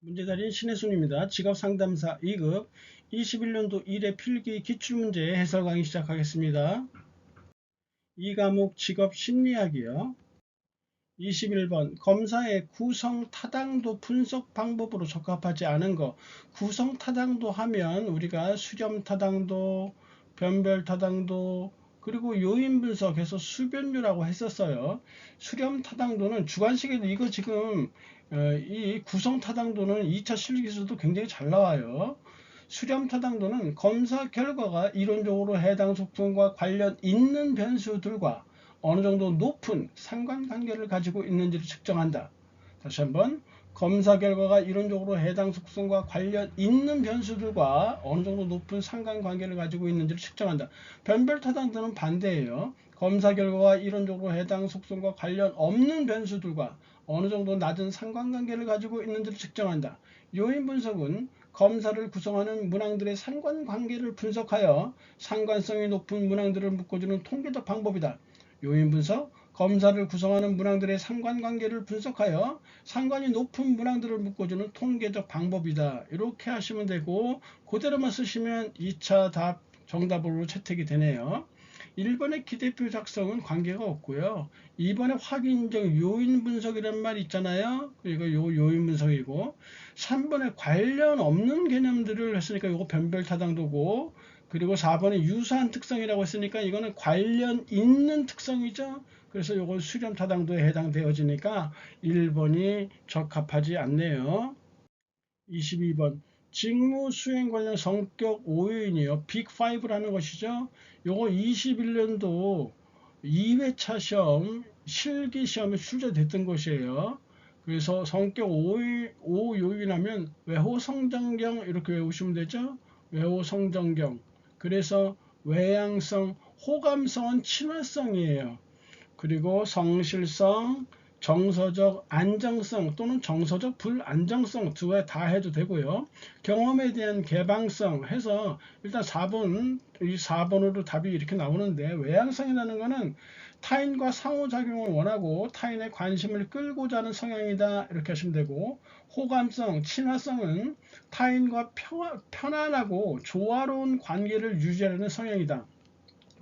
문제달인 신혜순입니다. 직업상담사 2급 21년도 1회 필기 기출문제 해설 강의 시작하겠습니다. 이 과목 직업심리학이요. 21번 검사의 구성타당도 분석 방법으로 적합하지 않은 거. 구성타당도 하면 우리가 수렴타당도, 변별타당도, 그리고 요인 분석해서 수변류라고 했었어요. 수렴타당도는 주관식에도 이거 지금 이 구성타당도는 2차 실기에서도 굉장히 잘 나와요. 수렴타당도는 검사 결과가 이론적으로 해당 속성과 관련 있는 변수들과 어느 정도 높은 상관관계를 가지고 있는지를 측정한다. 다시 한번 검사 결과가 이론적으로 해당 속성과 관련 있는 변수들과 어느 정도 높은 상관관계를 가지고 있는지를 측정한다. 변별타당도는 반대예요. 검사 결과가 이론적으로 해당 속성과 관련 없는 변수들과 어느 정도 낮은 상관관계를 가지고 있는지를 측정한다. 요인 분석은 검사를 구성하는 문항들의 상관관계를 분석하여 상관성이 높은 문항들을 묶어주는 통계적 방법이다. 요인 분석, 검사를 구성하는 문항들의 상관관계를 분석하여 상관이 높은 문항들을 묶어주는 통계적 방법이다. 이렇게 하시면 되고 그대로만 쓰시면 2차 답 정답으로 채택이 되네요. 1번의 기대표 작성은 관계가 없고요. 2번의 확인적 요인 분석이란 말 있잖아요. 이거 요인 분석이고 3번에 관련 없는 개념들을 했으니까 이거 변별타당도고 그리고 4번에 유사한 특성이라고 했으니까 이거는 관련 있는 특성이죠. 그래서 이건 수렴타당도에 해당되어지니까 1번이 적합하지 않네요. 22번 직무 수행 관련 성격 5요인이요. 빅5라는 것이죠. 요거 21년도 2회차 시험 실기 시험에 출제됐던 것이에요. 그래서 성격 5요인 하면 외호 성정경 이렇게 외우시면 되죠. 외호 성정경. 그래서 외향성, 호감성은 친화성이에요. 그리고 성실성, 정서적 안정성 또는 정서적 불안정성 두 개 다 해도 되고요. 경험에 대한 개방성 해서 일단 4번, 이 4번으로 답이 이렇게 나오는데 외향성이라는 것은 타인과 상호작용을 원하고 타인의 관심을 끌고자 하는 성향이다 이렇게 하시면 되고 호감성, 친화성은 타인과 편안하고 조화로운 관계를 유지하려는 성향이다.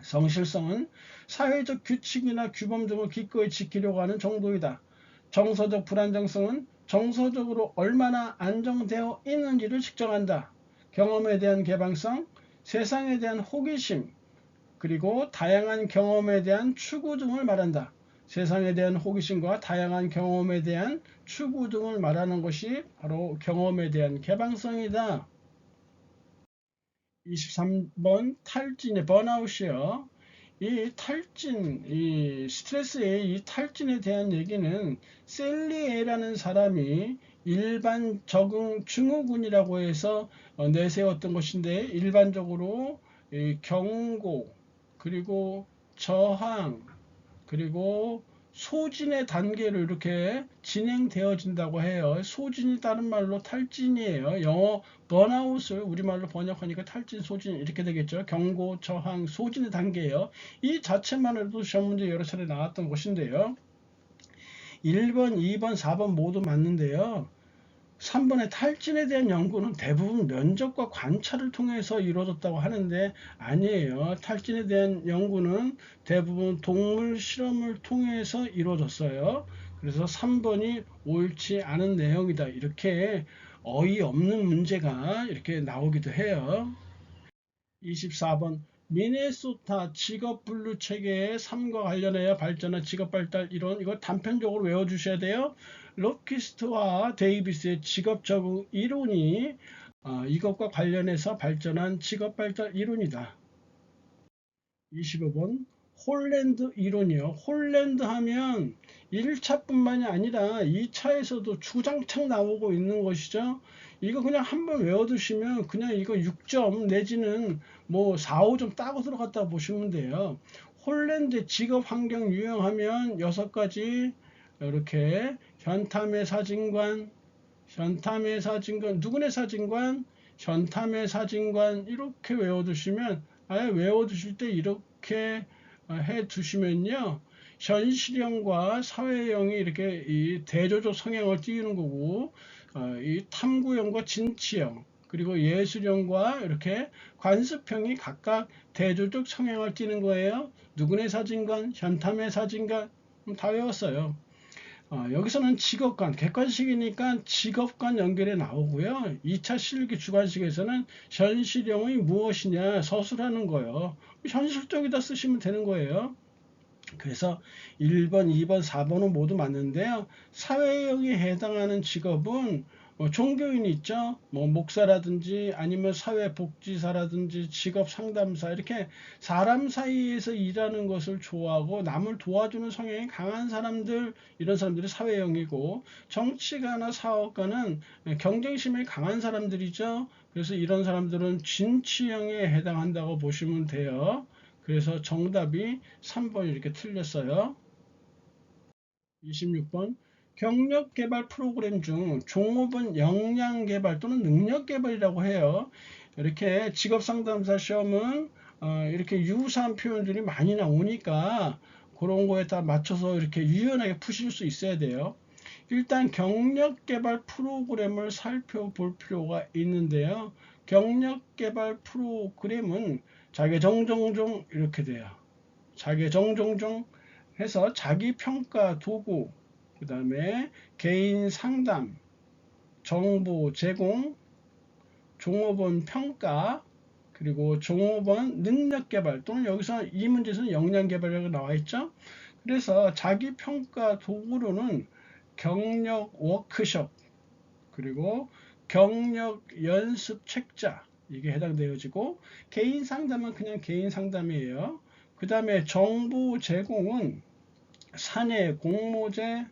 성실성은 사회적 규칙이나 규범 등을 기꺼이 지키려고 하는 정도이다. 정서적 불안정성은 정서적으로 얼마나 안정되어 있는지를 측정한다. 경험에 대한 개방성, 세상에 대한 호기심, 그리고 다양한 경험에 대한 추구 등을 말한다. 세상에 대한 호기심과 다양한 경험에 대한 추구 등을 말하는 것이 바로 경험에 대한 개방성이다. 23번 탈진의 번아웃이요. 이 탈진, 이 스트레스의 이 탈진에 대한 얘기는 셀리에라는 사람이 일반 적응 증후군이라고 해서 내세웠던 것인데 일반적으로 경고, 그리고 저항, 그리고 소진의 단계로 이렇게 진행되어진다고 해요. 소진이 다른 말로 탈진이에요. 영어 번아웃을 우리말로 번역하니까 탈진, 소진 이렇게 되겠죠. 경고, 저항, 소진의 단계예요. 이 자체만으로도 시험 문제 여러 차례 나왔던 것인데요. 1번, 2번, 4번 모두 맞는데요. 3번의 탈진에 대한 연구는 대부분 면접과 관찰을 통해서 이루어졌다고 하는데 아니에요. 탈진에 대한 연구는 대부분 동물 실험을 통해서 이루어졌어요. 그래서 3번이 옳지 않은 내용이다. 이렇게 어이없는 문제가 이렇게 나오기도 해요. 24번 미네소타 직업분류 체계의 삶과 관련하여 발전한 직업발달 이론 이거 단편적으로 외워주셔야 돼요. 로키스트와 데이비스의 직업적응 이론이 이것과 관련해서 발전한 직업발달 이론이다. 25번 홀랜드 이론이요. 홀랜드 하면 1차뿐만이 아니라 2차에서도 주장창 나오고 있는 것이죠. 이거 그냥 한번 외워두시면 그냥 이거 6점 내지는 뭐 4, 5점 따고 들어갔다 보시면 돼요. 홀랜드 직업 환경 유형하면 6가지 이렇게 현탐의 사진관, 현탐의 사진관, 누구네 사진관, 현탐의 사진관 이렇게 외워두시면 아예 외워두실 때 이렇게 해 두시면요. 현실형과 사회형이 이렇게 이 대조적 성향을 띄우는 거고 이 탐구형과 진취형 그리고 예술형과 이렇게 관습형이 각각 대조적 성향을 띠는 거예요. 누구네 사진관, 현탐의 사진관 다 외웠어요. 여기서는 직업관, 객관식이니까 직업관 연결해 나오고요. 2차 실기 주관식에서는 현실형이 무엇이냐 서술하는 거예요. 현실적이다 쓰시면 되는 거예요. 그래서 1번, 2번, 4번은 모두 맞는데요. 사회형에 해당하는 직업은 종교인 있죠. 뭐 목사라든지 아니면 사회복지사라든지 직업상담사 이렇게 사람 사이에서 일하는 것을 좋아하고 남을 도와주는 성향이 강한 사람들 이런 사람들이 사회형이고 정치가나 사업가는 경쟁심이 강한 사람들이죠. 그래서 이런 사람들은 진취형에 해당한다고 보시면 돼요. 그래서 정답이 3번 이렇게 틀렸어요. 26번 경력개발 프로그램 중 종업은 역량개발 또는 능력개발이라고 해요. 이렇게 직업상담사 시험은 이렇게 유사한 표현들이 많이 나오니까 그런 거에 다 맞춰서 이렇게 유연하게 푸실 수 있어야 돼요. 일단 경력개발 프로그램을 살펴볼 필요가 있는데요. 경력개발 프로그램은 자기정정종 이렇게 돼요. 자기정정종 해서 자기평가 도구, 그 다음에 개인 상담, 정보 제공, 종업원 평가, 그리고 종업원 능력 개발 또는 여기서 이 문제에서는 역량 개발이라고 나와 있죠. 그래서 자기평가 도구로는 경력 워크숍, 그리고 경력 연습 책자 이게 해당되어지고 개인 상담은 그냥 개인 상담이에요. 그 다음에 정보 제공은 사내 공모제,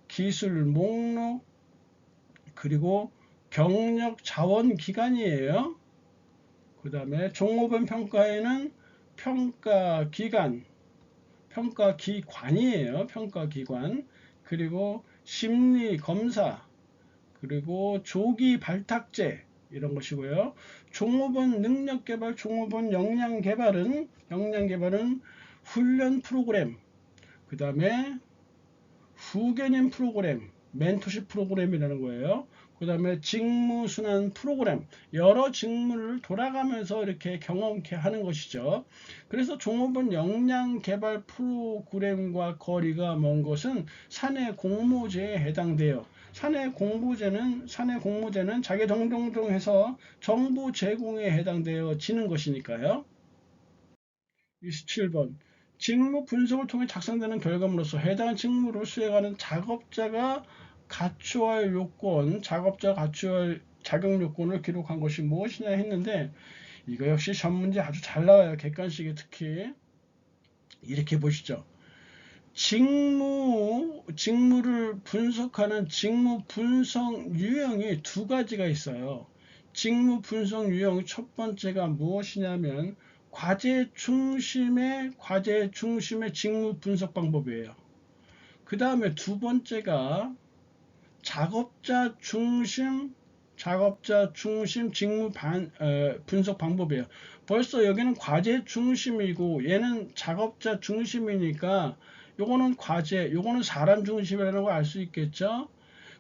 기술 목록, 그리고 경력 자원 기관이에요. 그 다음에 종업원 평가에는 평가 기관, 평가 기관이에요. 평가 기관. 그리고 심리 검사, 그리고 조기 발탁제 이런 것이고요. 종업원 능력 개발, 종업원 역량 개발은 훈련 프로그램, 그 다음에 후견인 프로그램, 멘토십 프로그램이라는 거예요. 그 다음에 직무순환 프로그램, 여러 직무를 돌아가면서 이렇게 경험케 하는 것이죠. 그래서 종업원 역량 개발 프로그램과 거리가 먼 것은 사내 공모제에 해당돼요. 사내 공모제는 자기 정정정해서 정보 제공에 해당되어지는 것이니까요. 27번 직무 분석을 통해 작성되는 결과물로서 해당 직무를 수행하는 작업자가 갖추어야 할 요건, 작업자가 갖추어야 할 자격 요건을 기록한 것이 무엇이냐 했는데 이거 역시 시험 문제 아주 잘 나와요. 객관식에 특히. 이렇게 보시죠. 직무를 분석하는 직무 분석 유형이 두 가지가 있어요. 직무 분석 유형 첫 번째가 무엇이냐면 과제 중심의 직무 분석 방법이에요. 그 다음에 두 번째가 작업자 중심 직무 분석 방법이에요. 벌써 여기는 과제 중심이고 얘는 작업자 중심이니까 요거는 과제, 요거는 사람 중심이라는 걸 알 수 있겠죠.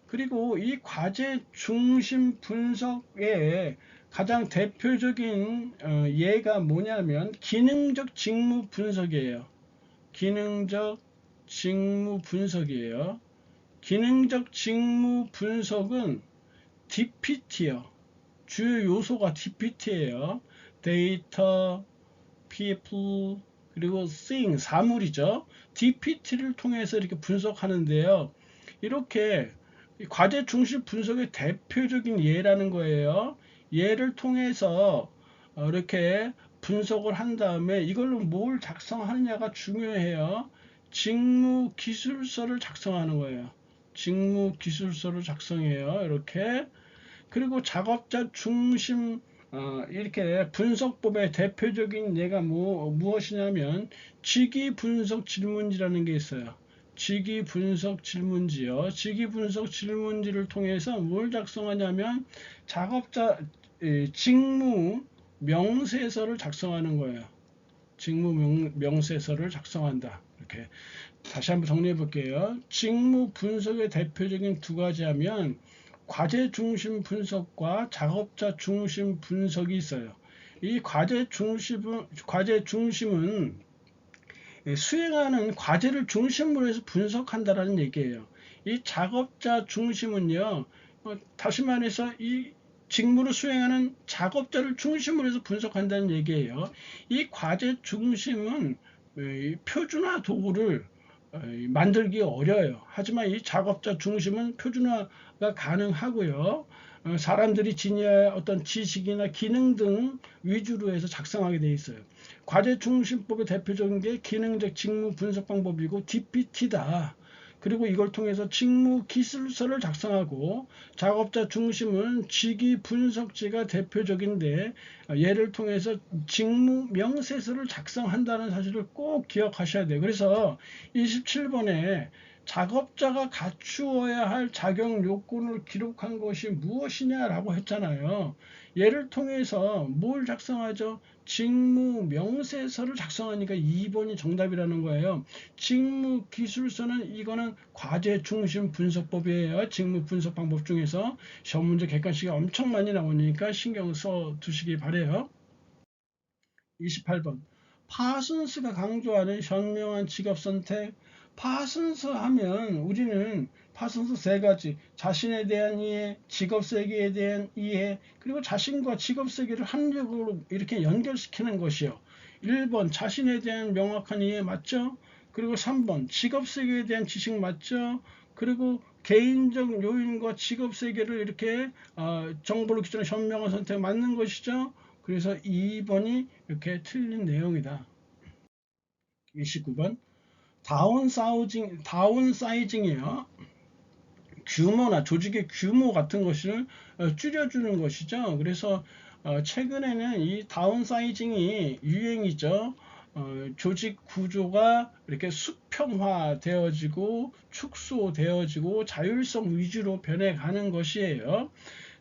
그리고 이 과제 중심 분석의 가장 대표적인 예가 뭐냐면 기능적 직무 분석이에요. 기능적 직무 분석이에요. 기능적 직무 분석은 DPT요. 주요 요소가 DPT예요. 데이터, people, 그리고 thing, 사물이죠. DPT를 통해서 이렇게 분석하는데요. 이렇게 과제 중심 분석의 대표적인 예라는 거예요. 예를 통해서 이렇게 분석을 한 다음에 이걸로 뭘 작성하느냐가 중요해요. 직무 기술서를 작성하는 거예요. 직무 기술서를 작성해요. 이렇게. 그리고 작업자 중심 이렇게 분석법의 대표적인 예가 무엇이냐면 직위 분석 질문지라는 게 있어요. 직위 분석 질문지요. 직위 분석 질문지를 통해서 뭘 작성하냐면 작업자 직무 명세서를 작성하는 거예요. 직무 명세서를 작성한다. 이렇게 다시 한번 정리해 볼게요. 직무 분석의 대표적인 두 가지 하면 과제 중심 분석과 작업자 중심 분석이 있어요. 이 과제 중심은 수행하는 과제를 중심으로 해서 분석한다라는 얘기예요. 이 작업자 중심은요, 다시 말해서 이 직무를 수행하는 작업자를 중심으로 해서 분석한다는 얘기예요. 이 과제 중심은 표준화 도구를 만들기 어려워요. 하지만 이 작업자 중심은 표준화가 가능하고요. 사람들이 지녀야 어떤 지식이나 기능 등 위주로 해서 작성하게 되어 있어요. 과제 중심법의 대표적인 게 기능적 직무 분석 방법이고 DPT다. 그리고 이걸 통해서 직무 기술서를 작성하고, 작업자 중심은 직위 분석지가 대표적인데 얘를 통해서 직무 명세서를 작성한다는 사실을 꼭 기억하셔야 돼요. 그래서 27번에 작업자가 갖추어야 할 자격 요건을 기록한 것이 무엇이냐라고 했잖아요. 얘를 통해서 뭘 작성하죠? 직무 명세서를 작성하니까 2번이 정답이라는 거예요. 직무 기술서는 이거는 과제 중심 분석법이에요. 직무 분석 방법 중에서 시험 문제 객관식이 엄청 많이 나오니까 신경 써 두시기 바래요. 28번. 파슨스가 강조하는 현명한 직업 선택. 파슨스 하면 우리는 파슨스 세 가지: 자신에 대한 이해, 직업 세계에 대한 이해, 그리고 자신과 직업 세계를 합리적으로 이렇게 연결시키는 것이요. 1번 자신에 대한 명확한 이해 맞죠? 그리고 3번 직업 세계에 대한 지식 맞죠? 그리고 개인적 요인과 직업 세계를 이렇게 정보를 기준으로 현명한 선택 맞는 것이죠. 그래서 2번이 이렇게 틀린 내용이다. 29번. 다운사이징이에요. 규모나 조직의 규모 같은 것을 줄여주는 것이죠. 그래서 최근에는 이 다운사이징이 유행이죠. 조직 구조가 이렇게 수평화 되어지고 축소되어지고 자율성 위주로 변해가는 것이에요.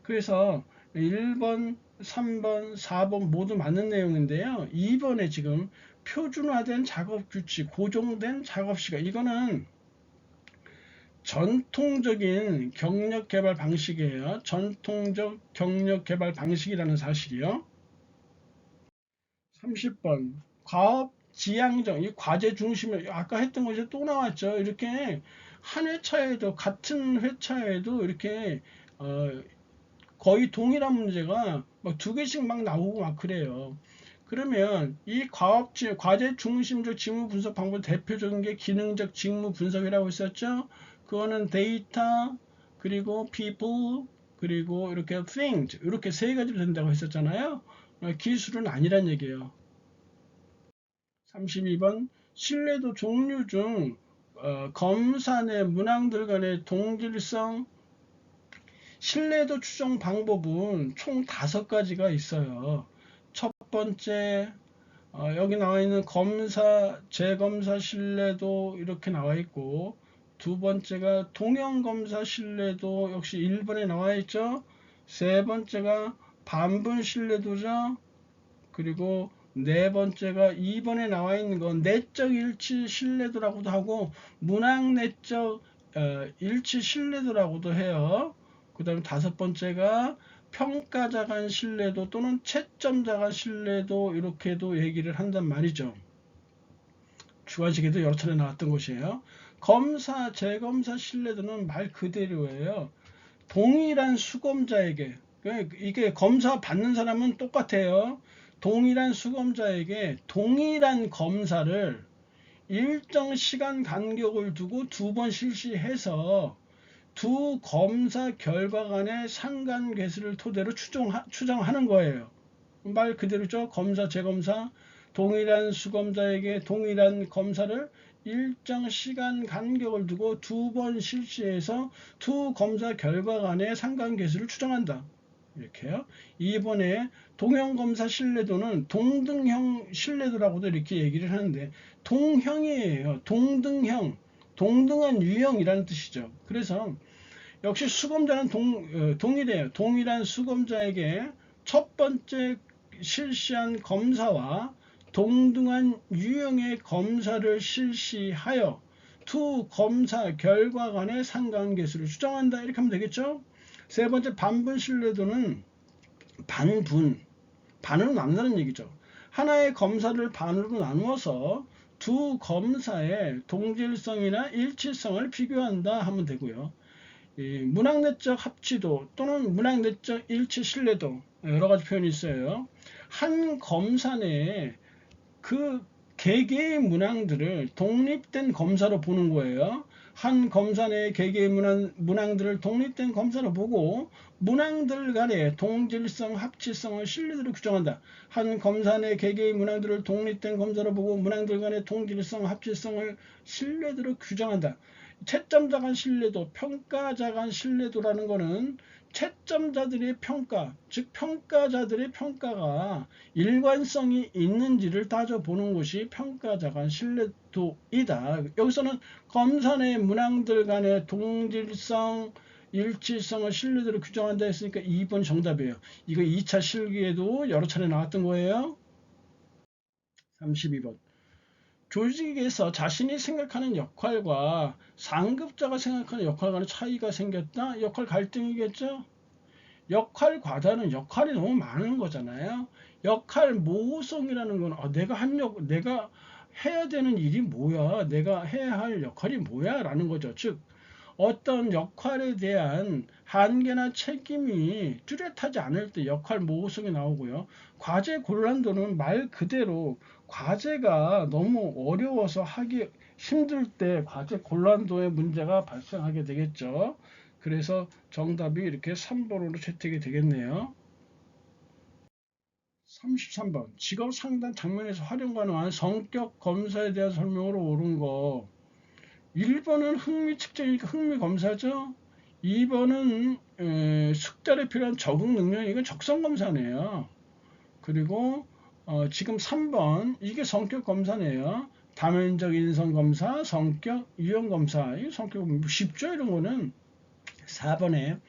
그래서 1번, 3번, 4번 모두 맞는 내용인데요. 2번에 지금 표준화된 작업 규칙, 고정된 작업 시간, 이거는 전통적인 경력 개발 방식이에요. 전통적 경력 개발 방식이라는 사실이요. 30번 과업 지향적, 이 과제 중심을 아까 했던 것이 또 나왔죠. 이렇게 한 회차에도, 같은 회차에도 이렇게 거의 동일한 문제가 막 2개씩 막 나오고 막 그래요. 그러면 이 과제 중심적 직무 분석 방법 대표적인 게 기능적 직무 분석이라고 했었죠. 그거는 데이터, 그리고 people, 그리고 이렇게 things, 이렇게 세 가지로 된다고 했었잖아요. 기술은 아니란 얘기예요. 32번 신뢰도 종류 중 검사 내 문항들 간의 동질성. 신뢰도 추정 방법은 총 5가지가 있어요. 첫 번째, 여기 나와 있는 검사, 재검사 신뢰도 이렇게 나와 있고, 두 번째가 동형검사 신뢰도 역시 1번에 나와 있죠. 세 번째가 반분 신뢰도죠. 그리고 네 번째가 2번에 나와 있는 건 내적 일치 신뢰도라고도 하고, 문항 내적 일치 신뢰도라고도 해요. 그 다음에 5번째가 평가자 간 신뢰도 또는 채점자 간 신뢰도, 이렇게도 얘기를 한단 말이죠. 주관식에도 여러 차례 나왔던 것이에요. 검사, 재검사 신뢰도는 말 그대로예요. 동일한 수검자에게, 이게 검사 받는 사람은 똑같아요. 동일한 수검자에게 동일한 검사를 일정 시간 간격을 두고 2번 실시해서 두 검사 결과 간의 상관계수를 토대로 추정하는 거예요. 말 그대로죠. 검사, 재검사, 동일한 수검자에게 동일한 검사를 일정 시간 간격을 두고 2번 실시해서 두 검사 결과 간의 상관계수를 추정한다. 이렇게요. 2번에 동형검사 신뢰도는 동등형 신뢰도라고도 이렇게 얘기를 하는데, 동형이에요. 동등형, 동등한 유형이라는 뜻이죠. 그래서 역시 수검자는 동일해요. 동일한 수검자에게 첫 번째 실시한 검사와 동등한 유형의 검사를 실시하여 두 검사 결과 간의 상관계수를 추정한다. 이렇게 하면 되겠죠. 세 번째 반분 신뢰도는 반으로 나눈다는 얘기죠. 하나의 검사를 반으로 나누어서 두 검사의 동질성이나 일치성을 비교한다 하면 되고요. 문학내적 합치도 또는 문학내적 일치 신뢰도 여러 가지 표현이 있어요. 한 검사 내에 그 개개의 문항들을 독립된 검사로 보는 거예요. 한 검사 내의 개개의 문항들을 독립된 검사로 보고 문항들 간의 동질성, 합치성을 신뢰도로 규정한다. 한 검사 내 개개의 문항들을 독립된 검사로 보고 문항들 간의 동질성, 합치성을 신뢰도로 규정한다. 채점자 간 신뢰도, 평가자 간 신뢰도라는 것은 채점자들의 평가, 즉 평가자들의 평가가 일관성이 있는지를 따져보는 것이 평가자 간 신뢰도이다. 여기서는 검사 내 문항들 간의 동질성, 일치성을 신뢰도로 규정한다 했으니까 2번 정답이에요. 이거 2차 실기에도 여러 차례 나왔던 거예요. 32번. 조직에서 자신이 생각하는 역할과 상급자가 생각하는 역할 간의 차이가 생겼다. 역할 갈등이겠죠. 역할 과다는 역할이 너무 많은 거잖아요. 역할 모호성이라는 건 내가 해야 되는 일이 뭐야, 내가 해야 할 역할이 뭐야 라는 거죠. 즉 어떤 역할에 대한 한계나 책임이 뚜렷하지 않을 때 역할 모호성이 나오고요. 과제 곤란도는 말 그대로 과제가 너무 어려워서 하기 힘들 때 과제 곤란도의 문제가 발생하게 되겠죠. 그래서 정답이 이렇게 3번으로 채택이 되겠네요. 33번. 직업 상담 장면에서 활용 가능한 성격 검사에 대한 설명으로 옳은 거. 1번은 흥미 측정이니까 흥미 검사죠. 2번은 숙달에 필요한 적응 능력, 이건 적성 검사네요. 그리고 지금 3번 이게 성격 검사네요. 다면적 인성 검사, 성격 유형 검사. 이 성격 쉽죠, 이런 거는. 4번에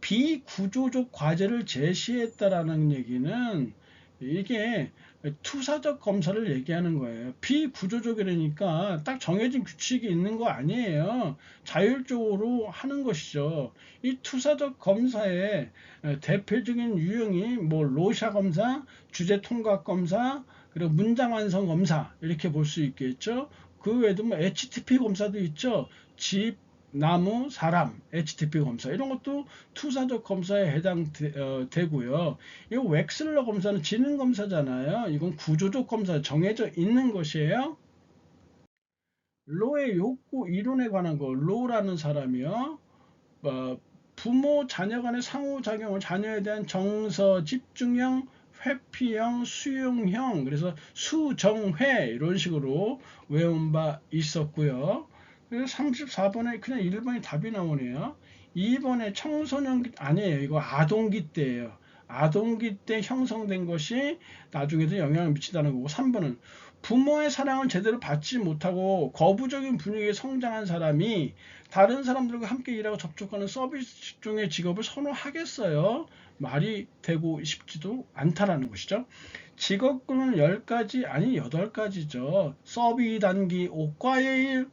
비구조적 과제를 제시했다라는 얘기는 이게 투사적 검사를 얘기하는 거예요. 비구조적이라니까 딱 정해진 규칙이 있는 거 아니에요. 자율적으로 하는 것이죠. 이 투사적 검사의 대표적인 유형이 뭐 로샤 검사, 주제 통각 검사, 그리고 문장 완성 검사 이렇게 볼 수 있겠죠. 그 외에도 뭐 HTP 검사도 있죠. 집, 나무, 사람, HTP 검사 이런 것도 투사적 검사에 해당되고요. 이 웩슬러 검사는 지능 검사잖아요. 이건 구조적 검사, 정해져 있는 것이에요. 로의 욕구 이론에 관한 거, 로라는 사람이요. 부모 자녀 간의 상호작용을 자녀에 대한 정서, 집중형, 회피형, 수용형, 그래서 수정회 이런 식으로 외운 바 있었고요. 그래서 34번에 그냥 1번이 답이 나오네요. 2번에 청소년 아니에요. 이거 아동기 때예요. 아동기 때 형성된 것이 나중에도 영향을 미친다는 거고. 3번은 부모의 사랑을 제대로 받지 못하고 거부적인 분위기에 성장한 사람이 다른 사람들과 함께 일하고 접촉하는 서비스 직종의 직업을 선호하겠어요. 말이 되고 싶지도 않다라는 것이죠. 직업군은 10가지 아니 8가지죠. 서비 단기 5과의 일,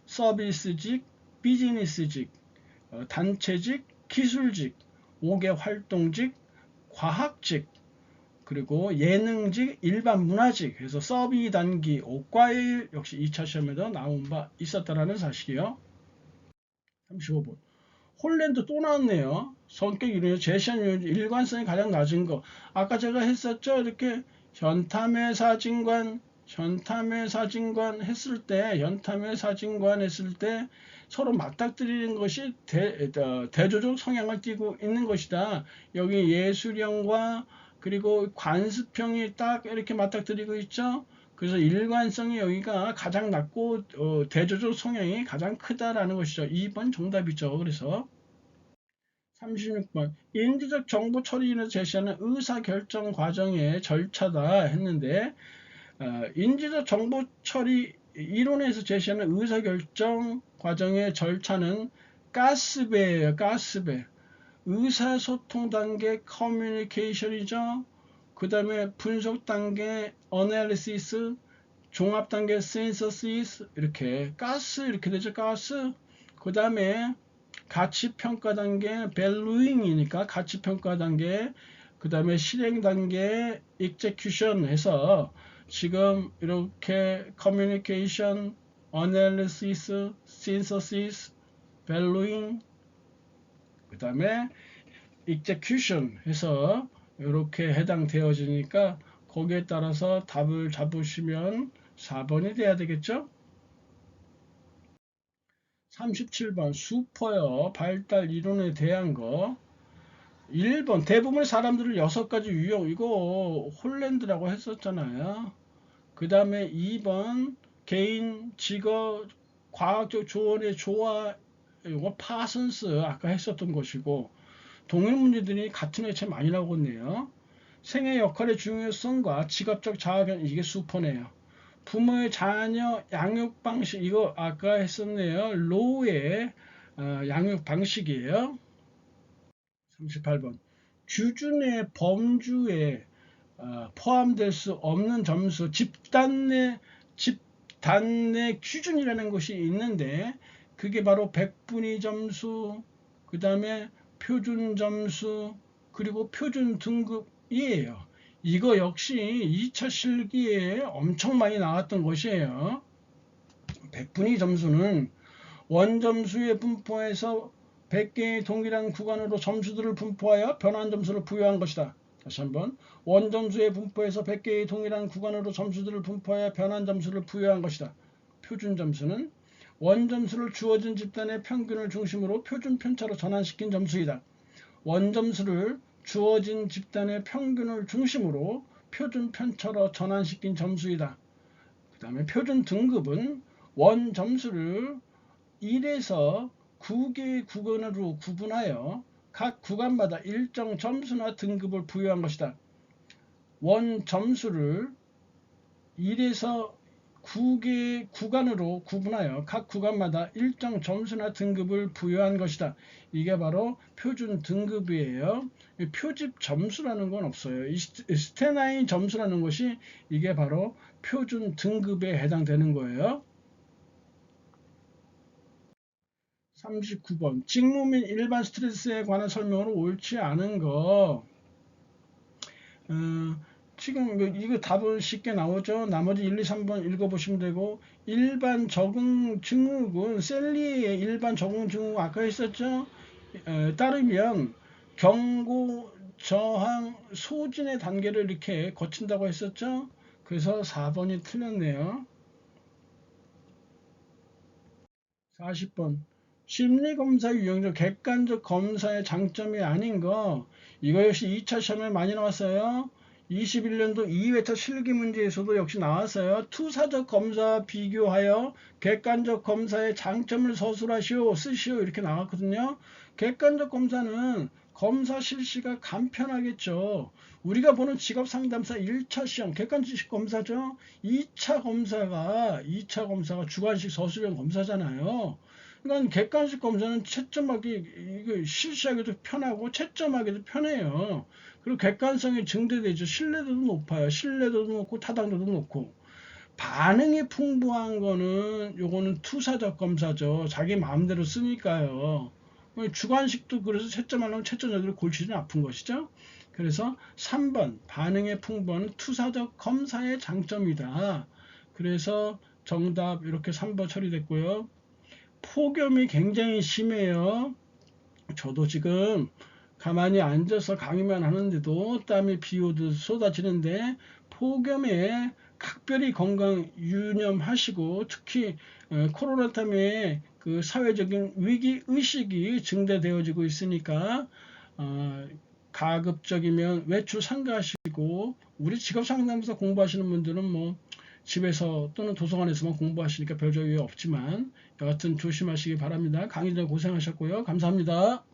서비스직, 비즈니스직, 단체직, 기술직, 5개 활동직, 과학직, 그리고 예능직, 일반 문화직, 그래서 서비 단기 5과의 일 역시 2차 시험에도 나온 바 있었다라는 사실이요. 35번. 홀랜드 또 나왔네요. 성격 이론에서 제시한 일관성이 가장 낮은 거. 아까 제가 했었죠. 이렇게 현탐의 사진관 했을 때, 현탐의 사진관 했을 때 서로 맞닥뜨리는 것이 대조적 성향을 띠고 있는 것이다. 여기 예술형과 그리고 관습형이 딱 이렇게 맞닥뜨리고 있죠. 그래서 일관성이 여기가 가장 낮고 대조적 성향이 가장 크다라는 것이죠. 2번 정답이죠. 그래서 36번 인지적 정보 처리인에서 제시하는 의사결정 과정의 절차다 했는데 인지적 정보 처리 이론에서 제시하는 의사결정 과정의 절차는 가스배예요. 가스배. 의사소통 단계 커뮤니케이션이죠. 그 다음에 분석 단계 어널리시스, 종합 단계 synthesis 이렇게 가스 이렇게 되죠. 가스. 그 다음에 가치평가 단계 valuing이니까 가치평가 단계, 그 다음에 실행 단계 execution 해서 지금 이렇게 communication, analysis, synthesis, valuing, 그 다음에 execution 해서 이렇게 해당되어지니까 거기에 따라서 답을 잡으시면 4번이 돼야 되겠죠? 37번 슈퍼요 발달 이론에 대한 거. 1번 대부분의 사람들을 6가지 유형, 이거 홀랜드라고 했었잖아요. 그 다음에 2번 개인 직업 과학적 조언의 조화, 이거 파슨스 아까 했었던 것이고, 동일 문제들이 같은 회차에 많이 나오겠네요. 생애 역할의 중요성과 직업적 자아변, 이게 슈퍼네요. 부모의 자녀 양육 방식, 이거 아까 했었네요. 로우의 양육 방식이에요. 38번 규준의 범주에 포함될 수 없는 점수, 집단 내 기준이라는 것이 있는데 그게 바로 백분위 점수, 그 다음에 표준 점수, 그리고 표준 등급이에요. 이거 역시 2차 실기에 엄청 많이 나왔던 것이에요. 백분위 점수는 원점수의 분포에서 100개의 동일한 구간으로 점수들을 분포하여 변환 점수를 부여한 것이다. 다시 한번, 원점수의 분포에서 100개의 동일한 구간으로 점수들을 분포하여 변환 점수를 부여한 것이다. 표준 점수는 원점수를 주어진 집단의 평균을 중심으로 표준 편차로 전환시킨 점수이다. 원점수를 주어진 집단의 평균을 중심으로 표준 편차로 전환시킨 점수이다. 그 다음에 표준 등급은 원점수를 1에서 9개의 구간으로 구분하여 각 구간마다 일정 점수나 등급을 부여한 것이다. 원 점수를 1에서 9개의 구간으로 구분하여 각 구간마다 일정 점수나 등급을 부여한 것이다. 이게 바로 표준 등급이에요. 표집 점수라는 건 없어요. 스테나인 점수라는 것이 이게 바로 표준 등급에 해당되는 거예요. 39번 직무 및 일반 스트레스에 관한 설명으로 옳지 않은 거. 지금 이거 답은 쉽게 나오죠. 나머지 1, 2, 3번 읽어보시면 되고, 일반 적응 증후군, 셀리의 일반 적응 증후군 아까 했었죠. 따르면 경고, 저항, 소진의 단계를 이렇게 거친다고 했었죠. 그래서 4번이 틀렸네요. 40번 심리검사 유형적 객관적 검사의 장점이 아닌 거, 이거 역시 2차 시험에 많이 나왔어요. 21년도 2회차 실기 문제에서도 역시 나왔어요. 투사적 검사와 비교하여 객관적 검사의 장점을 서술하시오, 쓰시오, 이렇게 나왔거든요. 객관적 검사는 검사 실시가 간편하겠죠. 우리가 보는 직업상담사 1차 시험 객관적 검사죠. 2차 검사가 주관식 서술형 검사잖아요. 그러니까 객관식 검사는 채점하기, 실시하기도 편하고 채점하기도 편해요. 그리고 객관성이 증대되죠. 신뢰도도 높아요. 신뢰도도 높고 타당도도 높고. 반응이 풍부한 거는 요거는 투사적 검사죠. 자기 마음대로 쓰니까요. 주관식도 그래서 채점하려면 채점자들이 골치는 아픈 것이죠. 그래서 3번 반응의 풍부한 투사적 검사의 장점이다. 그래서 정답 이렇게 3번 처리됐고요. 폭염이 굉장히 심해요. 저도 지금 가만히 앉아서 강의만 하는데도 땀이 비 오듯 쏟아지는데, 폭염에 각별히 건강 유념하시고, 특히 코로나 때문에 그 사회적인 위기 의식이 증대되어지고 있으니까 가급적이면 외출 삼가하시고, 우리 직업상담사 공부하시는 분들은 뭐 집에서 또는 도서관에서만 공부하시니까 별 적이 없지만 여하튼 조심하시기 바랍니다. 강의들 고생하셨고요. 감사합니다.